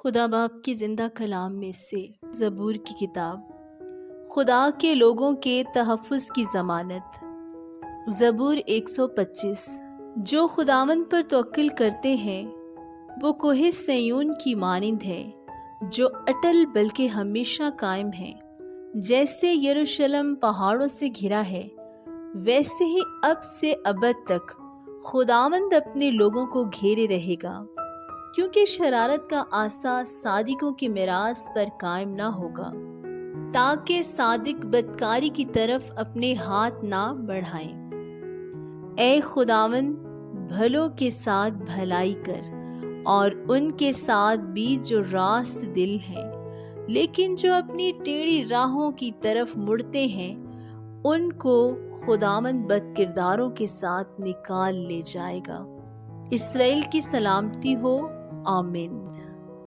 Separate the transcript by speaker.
Speaker 1: खुदा बाप की ज़िंदा कलाम में से ज़बूर की किताब। खुदा के लोगों के तहफ़्फ़ुज़ की ज़मानत। ज़बूर 125। जो खुदावंद पर तवक्कुल करते हैं वो कोहे सयून की मानिंद है, जो अटल बल्कि हमेशा कायम है। जैसे यरूशलेम पहाड़ों से घिरा है, वैसे ही अब से अबद तक खुदावंद अपने लोगों को घेरे रहेगा, क्योंकि शरारत का आसा सादिकों की मिरास पर कायम ना होगा, ताकि सादिक बदकारी की तरफ अपने हाथ ना बढ़ाएं। ऐ खुदावंद, भलों के साथ भलाई कर और उनके साथ भी जो रास्त दिल हैं, लेकिन जो अपनी टेढ़ी राहों की तरफ मुड़ते हैं उनको खुदावंद बदकिरदारों के साथ निकाल ले जाएगा। इसराइल की सलामती हो। आमीन।